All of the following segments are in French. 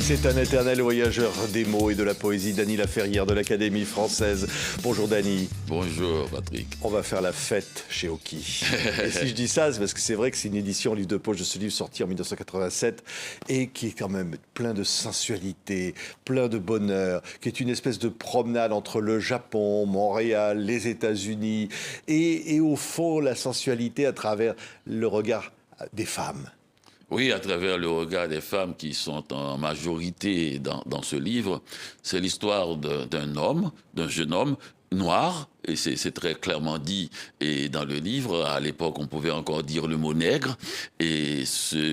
C'est un éternel voyageur des mots et de la poésie, Dany Laferrière de l'Académie française. Bonjour Dany. Bonjour Patrick. On va faire la fête chez Oki. Et si je dis ça, c'est parce que c'est vrai que c'est une édition livre de poche de ce livre sorti en 1987 et qui est quand même plein de sensualité, plein de bonheur, qui est une espèce de promenade entre le Japon, Montréal, les États-Unis et au fond la sensualité à travers le regard des femmes. Oui, à travers le regard des femmes qui sont en majorité dans ce livre, c'est l'histoire d'un homme, d'un jeune homme noir, et c'est très clairement dit, et dans le livre, à l'époque, on pouvait encore dire le mot nègre, et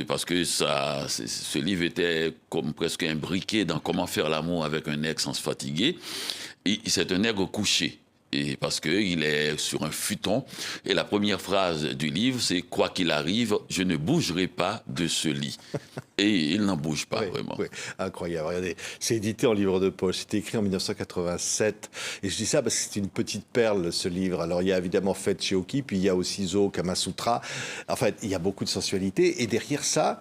parce que ce livre était comme presque imbriqué dans comment faire l'amour avec un nègre sans se fatiguer, et c'est un nègre couché. Et parce qu'il est sur un futon. Et la première phrase du livre, c'est « Quoi qu'il arrive, je ne bougerai pas de ce lit ». Et il n'en bouge pas, vraiment. Oui, incroyable. Regardez, c'est édité en livre de poche. C'était écrit en 1987. Et je dis ça parce que c'est une petite perle, ce livre. Alors, il y a évidemment Fête chez Oki, puis il y a aussi Zo, Kamasutra. En fait, il y a beaucoup de sensualité. Et derrière ça,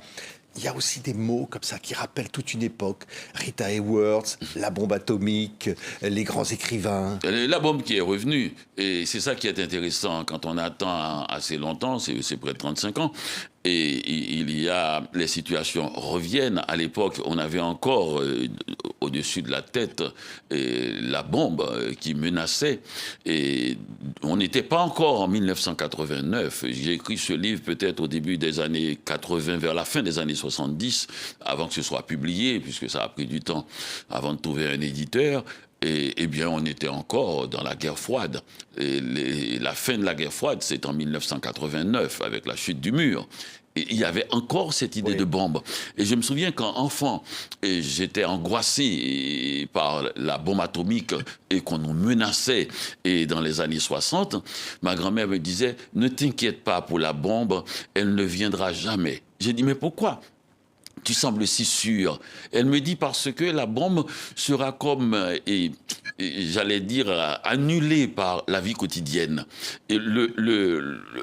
il y a aussi des mots comme ça qui rappellent toute une époque. Rita Hayworth, la bombe atomique, les grands écrivains. La bombe qui est revenue, et c'est ça qui est intéressant quand on attend assez longtemps, c'est près de 35 ans, et il y a, les situations reviennent. À l'époque, on avait encore au-dessus de la tête la bombe qui menaçait, et on n'était pas encore en 1989. J'ai écrit ce livre peut-être au début des années 80, vers la fin des années 70, avant que ce soit publié, puisque ça a pris du temps avant de trouver un éditeur. Eh bien, on était encore dans la guerre froide. Et la fin de la guerre froide, c'est en 1989, avec la chute du mur. Et il y avait encore cette idée de bombe. Et je me souviens qu'enfant, j'étais angoissé par la bombe atomique et qu'on nous menaçait. Et dans les années 60, ma grand-mère me disait « Ne t'inquiète pas pour la bombe, elle ne viendra jamais ». J'ai dit « Mais pourquoi ? Tu sembles si sûr ». Elle me dit parce que la bombe sera comme, j'allais dire, annulée par la vie quotidienne. Et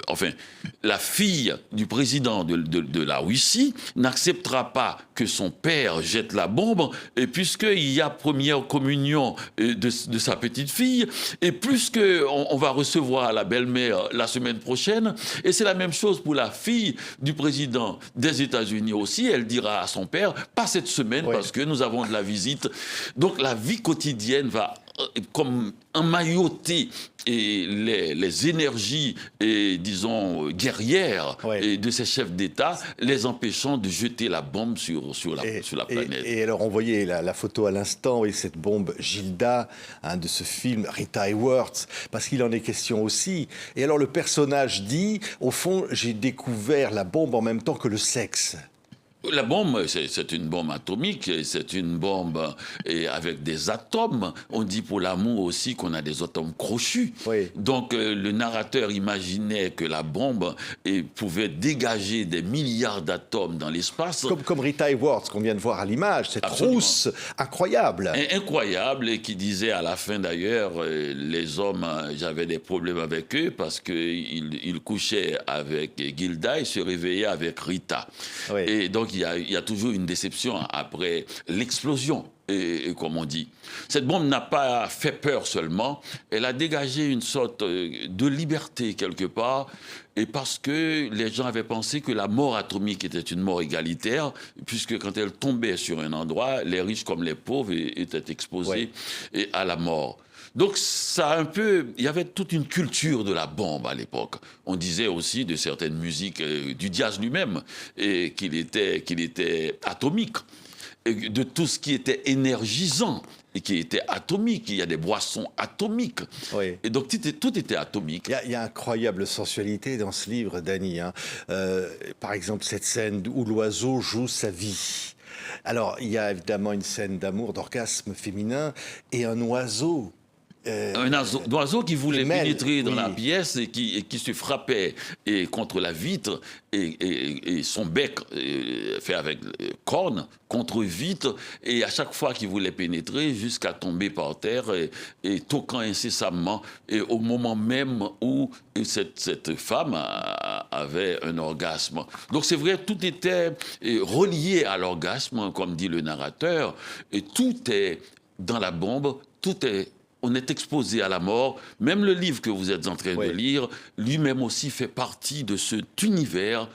enfin, la fille du président de la Russie n'acceptera pas que son père jette la bombe, et puisqu'il y a première communion de sa petite fille, et puisqu'on va recevoir la belle-mère la semaine prochaine, et c'est la même chose pour la fille du président des États-Unis aussi, elle dira à son père, pas cette semaine parce que nous avons de la visite. Donc la vie quotidienne va comme emmailloter les énergies, disons, guerrières de ces chefs d'État, les empêchant de jeter la bombe sur la planète. Et alors, on voyait la photo à l'instant, et cette bombe Gilda, de ce film, Rita Hayworth, parce qu'il en est question aussi. Et alors, le personnage dit, au fond, j'ai découvert la bombe en même temps que le sexe. La bombe, c'est une bombe atomique, c'est une bombe avec des atomes. On dit pour l'amour aussi qu'on a des atomes crochus. Oui. Donc le narrateur imaginait que la bombe pouvait dégager des milliards d'atomes dans l'espace. Comme Rita Hayworth, qu'on vient de voir à l'image, cette rousse incroyable. Incroyable, et qui disait à la fin d'ailleurs, les hommes, j'avais des problèmes avec eux parce qu'ils couchaient avec Gilda et se réveillaient avec Rita. Oui. Et donc, il y a toujours une déception après l'explosion, comme on dit. Cette bombe n'a pas fait peur seulement, elle a dégagé une sorte de liberté quelque part, et parce que les gens avaient pensé que la mort atomique était une mort égalitaire, puisque quand elle tombait sur un endroit, les riches comme les pauvres étaient exposés à la mort. Donc il y avait toute une culture de la bombe à l'époque. On disait aussi de certaines musiques, du jazz lui-même, qu'il était atomique. Et de tout ce qui était énergisant et qui était atomique. Il y a des boissons atomiques. Oui. Et donc tout était atomique. Il y a incroyable sensualité dans ce livre, Dany. Par exemple, cette scène où l'oiseau joue sa vie. Alors, il y a évidemment une scène d'amour, d'orgasme féminin, et un oiseau Oiseau qui voulait pénétrer dans oui. la pièce et qui se frappait contre la vitre et son bec fait avec corne contre vitre et à chaque fois qu'il voulait pénétrer jusqu'à tomber par terre et toquant incessamment et au moment même où cette femme avait un orgasme. Donc c'est vrai, tout était relié à l'orgasme, comme dit le narrateur, et tout est dans la bombe, on est exposé à la mort. Même le livre que vous êtes en train de lire, lui-même aussi fait partie de cet univers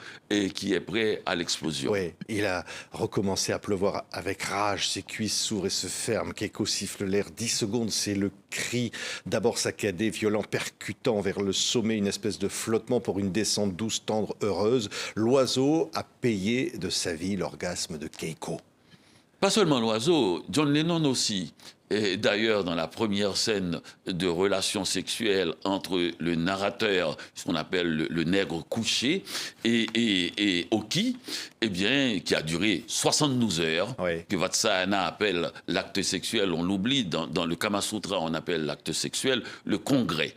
qui est prêt à l'explosion. Oui, il a recommencé à pleuvoir avec rage, ses cuisses s'ouvrent et se ferment, Keiko siffle l'air 10 secondes, c'est le cri, d'abord saccadé, violent, percutant vers le sommet, une espèce de flottement pour une descente douce, tendre, heureuse. L'oiseau a payé de sa vie l'orgasme de Keiko. Pas seulement l'oiseau, John Lennon aussi. Et d'ailleurs, dans la première scène de relation sexuelle entre le narrateur, ce qu'on appelle le nègre couché, et Oki, eh bien, qui a duré 72 heures, que Vatsayana appelle l'acte sexuel, on l'oublie, dans le Kama Sutra, on appelle l'acte sexuel le congrès.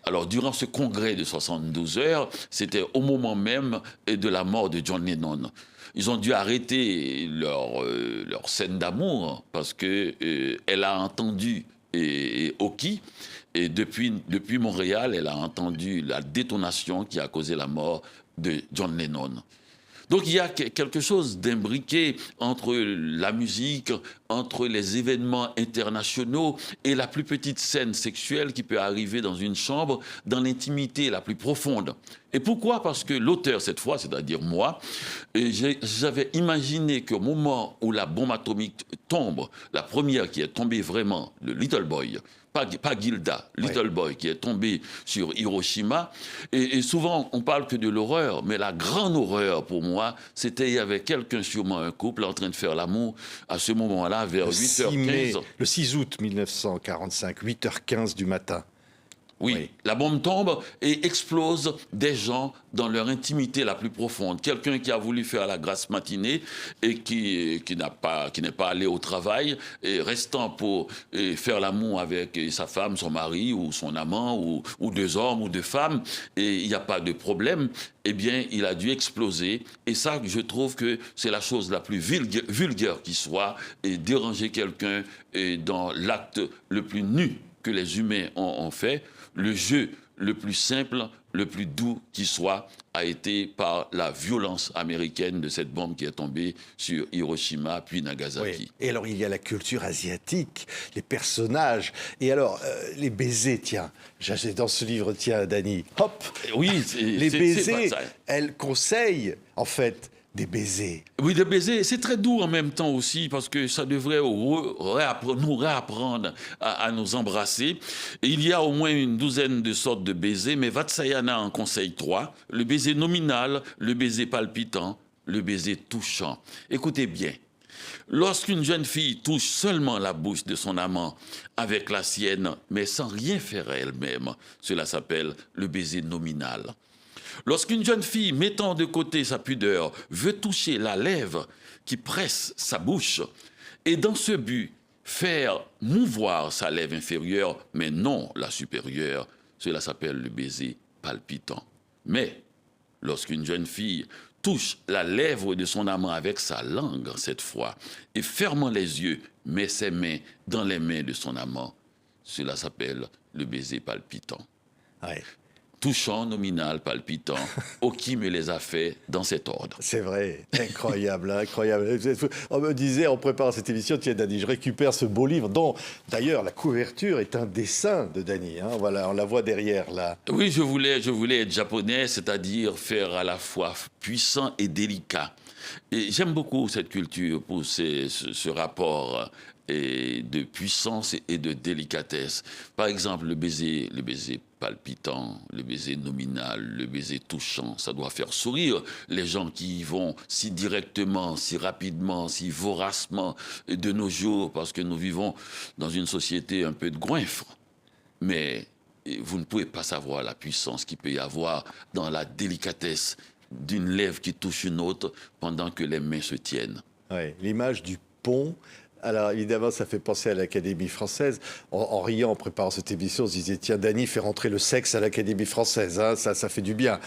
Alors, durant ce congrès de 72 heures, c'était au moment même de la mort de John Lennon. Ils ont dû arrêter leur scène d'amour parce que elle a entendu Oki et depuis Montréal, elle a entendu la détonation qui a causé la mort de John Lennon. Donc il y a quelque chose d'imbriqué entre la musique, entre les événements internationaux et la plus petite scène sexuelle qui peut arriver dans une chambre, dans l'intimité la plus profonde. Et pourquoi? Parce que l'auteur, cette fois, c'est-à-dire moi, j'avais imaginé qu'au moment où la bombe atomique tombe, la première qui est tombée vraiment, le Little Boy, pas Gilda, Little Boy, qui est tombé sur Hiroshima. Et souvent, on parle que de l'horreur, mais la grande horreur pour moi, c'était il y avait quelqu'un, sûrement un couple, en train de faire l'amour à ce moment-là, vers 8h15. Le 6 août 1945, 8h15 du matin. Oui, la bombe tombe et explose des gens dans leur intimité la plus profonde. Quelqu'un qui a voulu faire la grasse matinée et qui n'est pas allé au travail, et restant pour faire l'amour avec sa femme, son mari ou son amant ou deux hommes ou deux femmes, et il n'y a pas de problème, eh bien, il a dû exploser. Et ça, je trouve que c'est la chose la plus vulgaire qui soit, et déranger quelqu'un dans l'acte le plus nu que les humains ont fait. Le jeu le plus simple, le plus doux qui soit, a été par la violence américaine de cette bombe qui est tombée sur Hiroshima puis Nagasaki. Oui. Et alors, il y a la culture asiatique, les personnages, et alors, les baisers, tiens, j'ai dans ce livre, tiens, Dany, hop, oui, les baisers, elle conseille, en fait, des baisers. Oui, des baisers. C'est très doux en même temps aussi parce que ça devrait nous réapprendre à nous embrasser. Et il y a au moins une douzaine de sortes de baisers, mais Vatsayana en conseille 3. Le baiser nominal, le baiser palpitant, le baiser touchant. Écoutez bien. Lorsqu'une jeune fille touche seulement la bouche de son amant avec la sienne, mais sans rien faire elle-même, cela s'appelle le baiser nominal. Lorsqu'une jeune fille, mettant de côté sa pudeur, veut toucher la lèvre qui presse sa bouche, et dans ce but, faire mouvoir sa lèvre inférieure, mais non la supérieure, cela s'appelle le baiser palpitant. Mais lorsqu'une jeune fille touche la lèvre de son amant avec sa langue, cette fois, et fermant les yeux, met ses mains dans les mains de son amant, cela s'appelle le baiser palpitant. Ouais. Touchant, nominal, palpitant. Oki me les a fait dans cet ordre. C'est vrai, incroyable, incroyable. On me disait en préparant cette émission, tiens Dany, je récupère ce beau livre dont d'ailleurs la couverture est un dessin de Dany. Hein, voilà, on la voit derrière là. Oui, je voulais être japonais, c'est-à-dire faire à la fois puissant et délicat. Et j'aime beaucoup cette culture pour ce rapport de puissance et de délicatesse. Par exemple, le baiser palpitant, le baiser nominal, le baiser touchant, ça doit faire sourire les gens qui y vont si directement, si rapidement, si voracement de nos jours, parce que nous vivons dans une société un peu de goinfre. Mais vous ne pouvez pas savoir la puissance qu'il peut y avoir dans la délicatesse d'une lèvre qui touche une autre pendant que les mains se tiennent. Ouais, l'image du pont Alors évidemment, ça fait penser à l'Académie française. En riant, en préparant cette émission, on se disait, tiens, Dany fait rentrer le sexe à l'Académie française. Hein, ça fait du bien.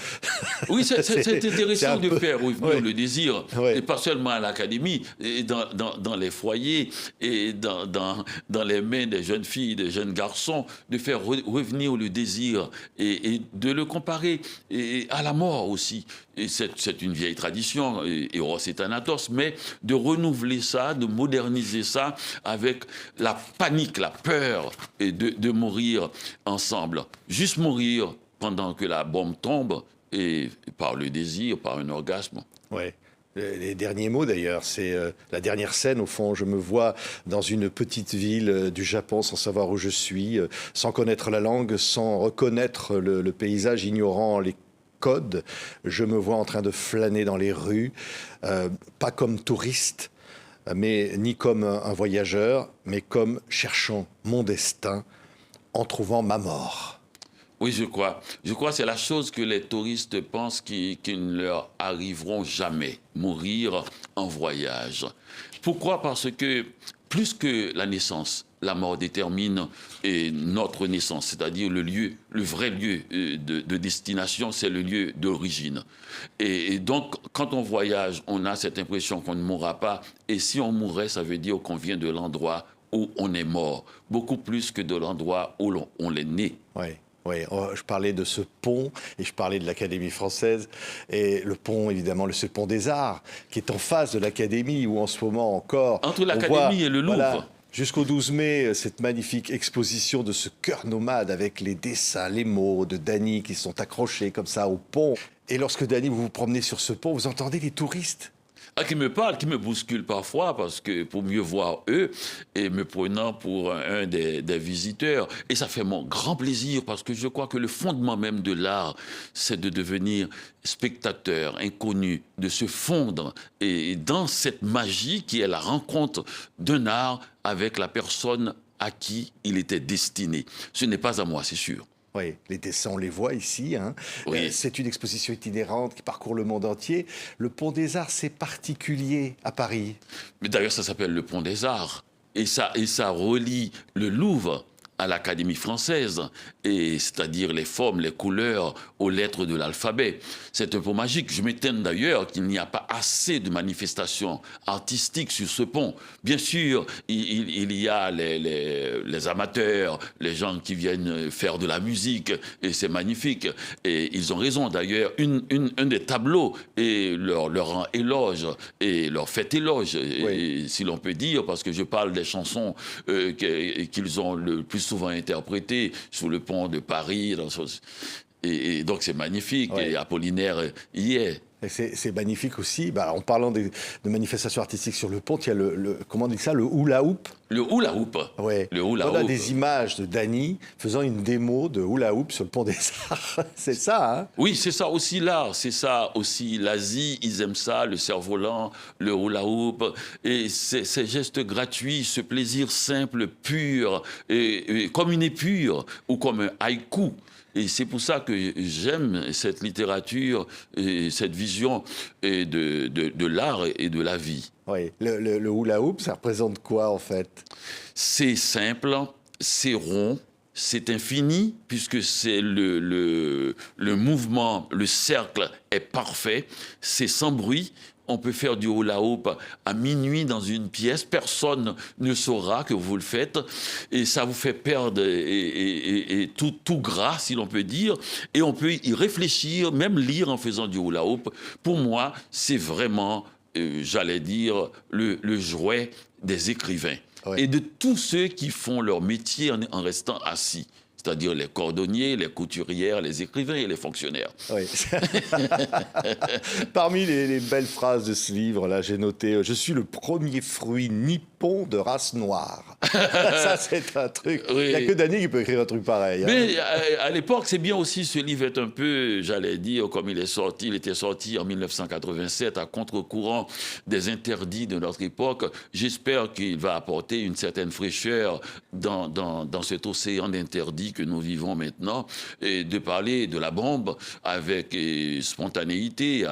Oui, c'est intéressant de faire revenir ouais. le désir, Ouais. et pas seulement à l'académie, et dans les foyers, et dans les mains des jeunes filles, des jeunes garçons, de faire revenir le désir, et de le comparer et à la mort aussi. Et c'est une vieille tradition, Eros et Thanatos, mais de renouveler ça, de moderniser ça avec la panique, la peur, et de mourir ensemble. Juste mourir pendant que la bombe tombe, et par le désir, par un orgasme. Ouais. Les derniers mots d'ailleurs, c'est la dernière scène au fond. Je me vois dans une petite ville du Japon sans savoir où je suis, sans connaître la langue, sans reconnaître le paysage, ignorant les codes. Je me vois en train de flâner dans les rues, pas comme touriste, mais ni comme un voyageur, mais comme cherchant mon destin en trouvant ma mort. Oui, je crois. Je crois que c'est la chose que les touristes pensent qui ne leur arriveront jamais, mourir en voyage. Pourquoi? Parce que plus que la naissance, la mort détermine notre naissance, c'est-à-dire le lieu, le vrai lieu de destination, c'est le lieu d'origine. Et donc, quand on voyage, on a cette impression qu'on ne mourra pas. Et si on mourrait, ça veut dire qu'on vient de l'endroit où on est mort, beaucoup plus que de l'endroit où on est né. Oui. Oui, je parlais de ce pont et je parlais de l'Académie française. Et le pont, évidemment, ce pont des Arts, qui est en face de l'Académie, où en ce moment encore... Entre l'Académie et le Louvre. Voilà, jusqu'au 12 mai, cette magnifique exposition de ce cœur nomade avec les dessins, les mots de Dany qui sont accrochés comme ça au pont. Et lorsque Dany, vous vous promenez sur ce pont, vous entendez les touristes. Ah, qui me parlent, qui me bousculent parfois, parce que pour mieux voir eux, et me prenant pour un des visiteurs. Et ça fait mon grand plaisir, parce que je crois que le fondement même de l'art, c'est de devenir spectateur, inconnu, de se fondre et dans cette magie qui est la rencontre d'un art avec la personne à qui il était destiné. Ce n'est pas à moi, c'est sûr. Oui, les dessins, on les voit ici. Hein. Oui. C'est une exposition itinérante qui parcourt le monde entier. Le Pont des Arts, c'est particulier à Paris. Mais d'ailleurs, ça s'appelle le Pont des Arts. Et ça relie le Louvre à l'Académie française, et c'est-à-dire les formes, les couleurs aux lettres de l'alphabet. C'est un peu magique. Je m'étonne d'ailleurs qu'il n'y a pas assez de manifestations artistiques sur ce pont. Bien sûr, il y a les amateurs, les gens qui viennent faire de la musique, et c'est magnifique. Et ils ont raison d'ailleurs. Un des tableaux et leur rend éloge, et leur fait éloge, oui. Si l'on peut dire, parce que je parle des chansons qu'ils ont le plus souvent interprétées sous le pont de Paris. Et donc c'est magnifique, ouais. Et Apollinaire y est. C'est magnifique aussi. Bah, en parlant de manifestations artistiques sur le pont, il y a comment on dit ça, le hula hoop. Le hula hoop. Ouais. Le hula hoop. On a des images de Dany faisant une démo de hula hoop sur le pont des Arts. C'est ça, hein? Oui, c'est ça aussi l'art. C'est ça aussi l'Asie. Ils aiment ça, le cerf-volant, le hula hoop. Et ces gestes gratuits, ce plaisir simple, pur, et comme une épure ou comme un haïku. Et c'est pour ça que j'aime cette littérature et cette vision de l'art et de la vie. Oui, le hula hoop, ça représente quoi en fait? C'est simple, c'est rond, c'est infini, puisque c'est le mouvement, le cercle est parfait, c'est sans bruit. On peut faire du hula hoop à minuit dans une pièce. Personne ne saura que vous le faites. Et ça vous fait perdre et tout gras, si l'on peut dire. Et on peut y réfléchir, même lire en faisant du hula hoop. Pour moi, c'est vraiment, j'allais dire, le jouet des écrivains. Ouais. Et de tous ceux qui font leur métier en restant assis. C'est-à-dire les cordonniers, les couturières, les écrivains et les fonctionnaires. Oui. Parmi les belles phrases de ce livre-là, j'ai noté « Je suis le premier fruit nippon de race noire ». Ça, c'est un truc... Oui. Il n'y a que Dany qui peut écrire un truc pareil. Hein. Mais à l'époque, c'est bien aussi, ce livre est un peu, j'allais dire, comme il était sorti en 1987 à contre-courant des interdits de notre époque. J'espère qu'il va apporter une certaine fraîcheur dans cet océan d'interdits que nous vivons maintenant, et de parler de la bombe avec spontanéité,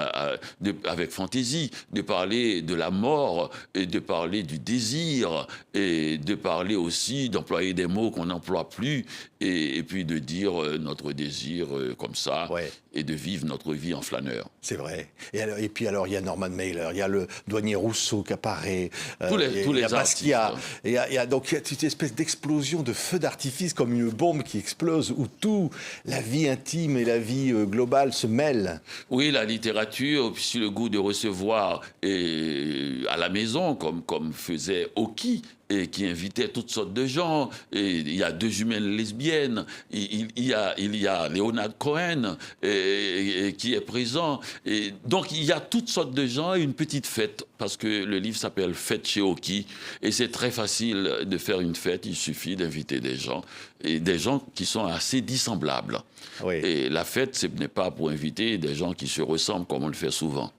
avec fantaisie, de parler de la mort et de parler du désir dire et de parler aussi, d'employer des mots qu'on n'emploie plus et puis de dire notre désir comme ça Ouais. et de vivre notre vie en flâneur. C'est vrai. Et puis alors, il y a Norman Mailer, il y a le douanier Rousseau qui apparaît, Tous il y les a Basquiat. artistes. Et donc, il y a cette espèce d'explosion de feu d'artifice, comme une bombe qui explose, où tout, la vie intime et la vie globale se mêlent. Oui, la littérature, puis le goût de recevoir à la maison, comme faisait Oki, et qui invitait toutes sortes de gens. Et il y a deux jumelles lesbiennes, il y a Leonard Cohen qui est présent. Et donc il y a toutes sortes de gens et une petite fête, parce que le livre s'appelle Fête chez Oki, et c'est très facile de faire une fête, il suffit d'inviter des gens, et des gens qui sont assez dissemblables. Oui. Et la fête, ce n'est pas pour inviter des gens qui se ressemblent comme on le fait souvent.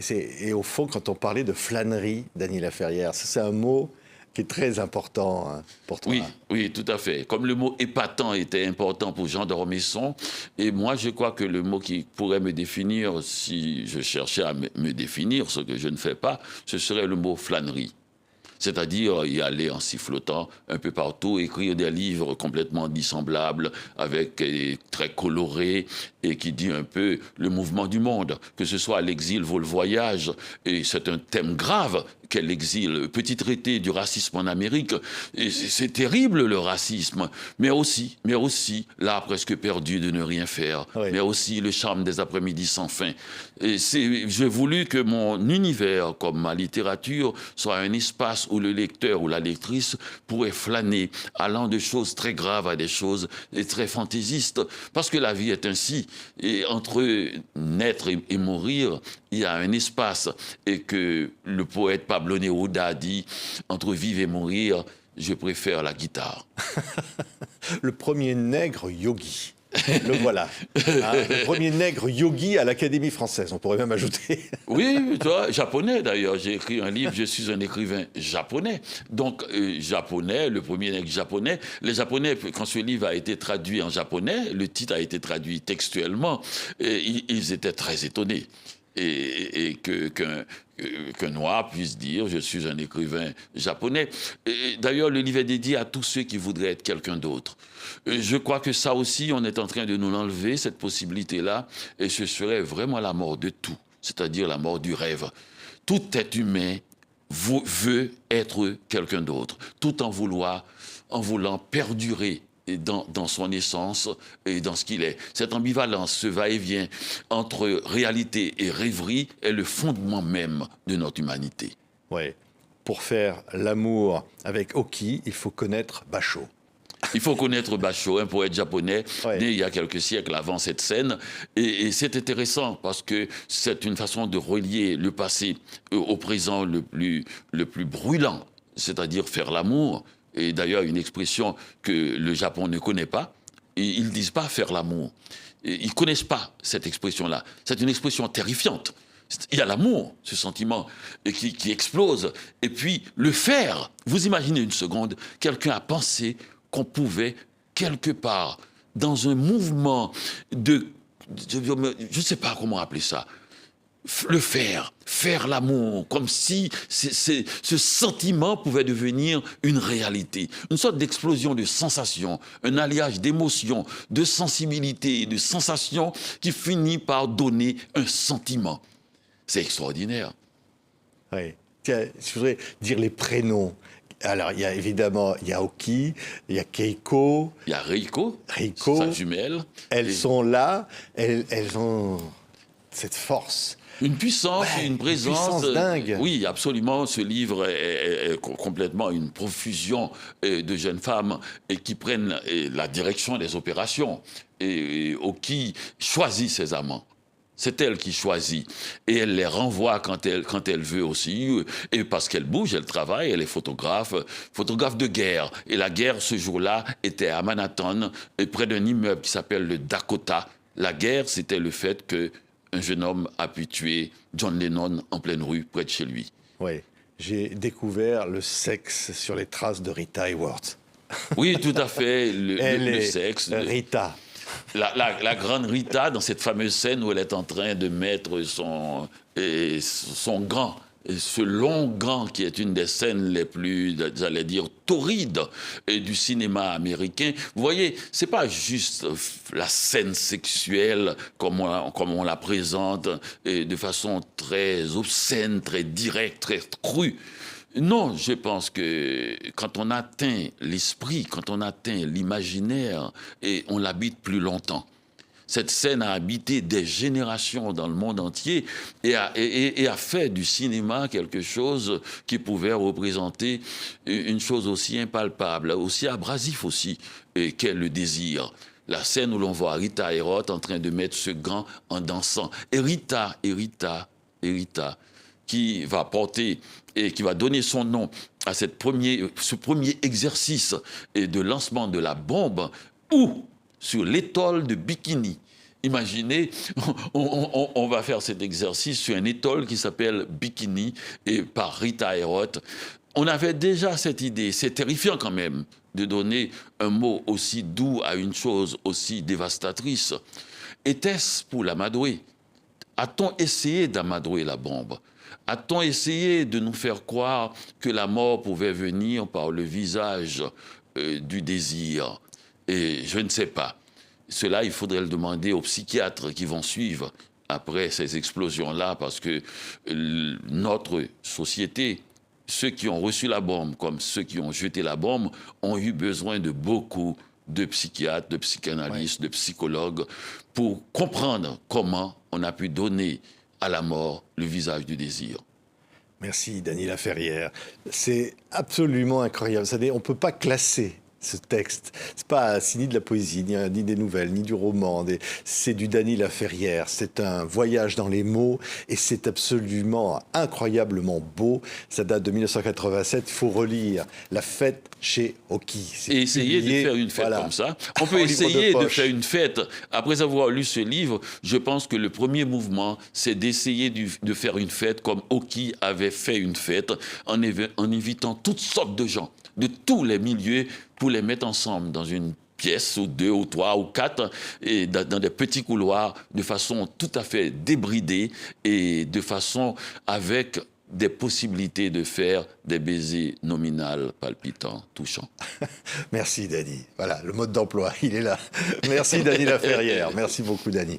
Et au fond, quand on parlait de flânerie, Dany Laferrière, c'est un mot qui est très important, hein, pour toi. Oui, oui, tout à fait. Comme le mot épatant était important pour Jean d'Ormesson, et moi je crois que le mot qui pourrait me définir, si je cherchais à me définir, ce que je ne fais pas, ce serait le mot flânerie. C'est-à-dire y aller en sifflotant un peu partout, écrire des livres complètement dissemblables, avec très colorés, et qui dit un peu le mouvement du monde, que ce soit l'exil vaut le voyage, et c'est un thème grave qu'est l'exil, petit traité du racisme en Amérique, et c'est terrible le racisme, mais aussi l'art presque perdu de ne rien faire, Oui. mais aussi le charme des après-midi sans fin. Et j'ai voulu que mon univers, comme ma littérature, soit un espace où le lecteur ou la lectrice pourrait flâner, allant de choses très graves à des choses très fantaisistes, parce que la vie est ainsi. Et entre naître et mourir, il y a un espace. Et que le poète Pablo Neruda a dit, entre vivre et mourir, je préfère la guitare. Le premier nègre yogi. Le voilà. Hein, le premier nègre yogi à l'Académie française, on pourrait même ajouter. Oui, toi, japonais d'ailleurs. J'ai écrit un livre, je suis un écrivain japonais. Donc, japonais, le premier nègre japonais. Les Japonais, quand ce livre a été traduit en japonais, le titre a été traduit textuellement, et ils étaient très étonnés. Et qu'un noir puisse dire je suis un écrivain japonais. D'ailleurs, le livre est dédié à tous ceux qui voudraient être quelqu'un d'autre. Je crois que ça aussi, on est en train de nous l'enlever, cette possibilité-là, et ce serait vraiment la mort de tout, c'est-à-dire la mort du rêve. Tout être humain veut être quelqu'un d'autre, tout en voulant perdurer dans son essence et dans ce qu'il est. Cette ambivalence, ce va-et-vient entre réalité et rêverie est le fondement même de notre humanité. Ouais. Pour faire l'amour avec Oki, il faut connaître Basho. Il faut connaître Basho, un poète japonais, né il y a quelques siècles avant cette scène. Et c'est intéressant parce que c'est une façon de relier le passé au présent le plus brûlant, c'est-à-dire faire l'amour. Et d'ailleurs, une expression que le Japon ne connaît pas. Et ils ne disent pas faire l'amour. Ils ne connaissent pas cette expression-là. C'est une expression terrifiante. Il y a l'amour, ce sentiment qui explose. Et puis, le faire. Vous imaginez une seconde, quelqu'un a pensé qu'on pouvait, quelque part, dans un mouvement je ne sais pas comment appeler ça, le faire l'amour, comme si ce sentiment pouvait devenir une réalité, une sorte d'explosion de sensations, un alliage d'émotions, de sensibilité, de sensations qui finit par donner un sentiment. C'est extraordinaire. Oui. Tiens, je voudrais dire les prénoms. Alors, il y a Oki, il y a Keiko. Il y a Reiko, sa jumelle. Elles sont là, elles ont cette force. Une puissance, une présence dingue. Oui, absolument. Ce livre est complètement une profusion de jeunes femmes qui prennent la direction des opérations et qui choisit ses amants. C'est elle qui choisit. Et elle les renvoie quand elle veut aussi. Et parce qu'elle bouge, elle travaille, elle est photographe de guerre. Et la guerre, ce jour-là, était à Manhattan, près d'un immeuble qui s'appelle le Dakota. La guerre, c'était le fait qu'un jeune homme a pu tuer John Lennon en pleine rue, près de chez lui. Oui, j'ai découvert le sexe sur les traces de Rita Hayworth. Oui, tout à fait, le sexe. Rita. La grande Rita, dans cette fameuse scène où elle est en train de mettre son gant ce long gant qui est une des scènes les plus, j'allais dire, torrides du cinéma américain. Vous voyez, c'est pas juste la scène sexuelle comme on la présente de façon très obscène, très directe, très crue. Non, je pense que quand on atteint l'esprit, quand on atteint l'imaginaire, et on l'habite plus longtemps. Cette scène a habité des générations dans le monde entier et a fait du cinéma quelque chose qui pouvait représenter une chose aussi impalpable, aussi abrasif aussi, qu'est le désir. La scène où l'on voit Rita Hayworth en train de mettre ce gant en dansant. Et Rita, qui va porter et qui va donner son nom à ce premier exercice de lancement de la bombe, ou sur l'étole de Bikini. Imaginez, on va faire cet exercice sur un étole qui s'appelle Bikini et par Rita Hayworth. On avait déjà cette idée, c'est terrifiant quand même de donner un mot aussi doux à une chose aussi dévastatrice. Était-ce pour l'amadouer? A-t-on essayé d'amadouer la bombe? A-t-on essayé de nous faire croire que la mort pouvait venir par le visage du désir? Et je ne sais pas. Cela, il faudrait le demander aux psychiatres qui vont suivre après ces explosions-là, parce que notre société, ceux qui ont reçu la bombe comme ceux qui ont jeté la bombe, ont eu besoin de beaucoup de psychiatres, de psychanalystes, de psychologues, pour comprendre comment on a pu donner à la mort le visage du désir. Merci, Dany Laferrière. C'est absolument incroyable. On ne peut pas classer ce texte. C'est pas ni de la poésie, ni des nouvelles, ni du roman. C'est du Dany Laferrière. C'est un voyage dans les mots et c'est absolument incroyablement beau. Ça date de 1987. Il faut relire La fête chez Hockey. Et essayer de faire une fête comme ça. On peut essayer de faire une fête. Après avoir lu ce livre, je pense que le premier mouvement, c'est d'essayer de faire une fête comme Hockey avait fait une fête, en invitant toutes sortes de gens de tous les milieux pour les mettre ensemble dans une pièce ou deux ou trois ou quatre et dans des petits couloirs de façon tout à fait débridée et de façon avec des possibilités de faire des baisers nominales, palpitants, touchants. Merci Dany. Voilà, le mode d'emploi, il est là. Merci Dany Laferrière. Merci beaucoup Dany.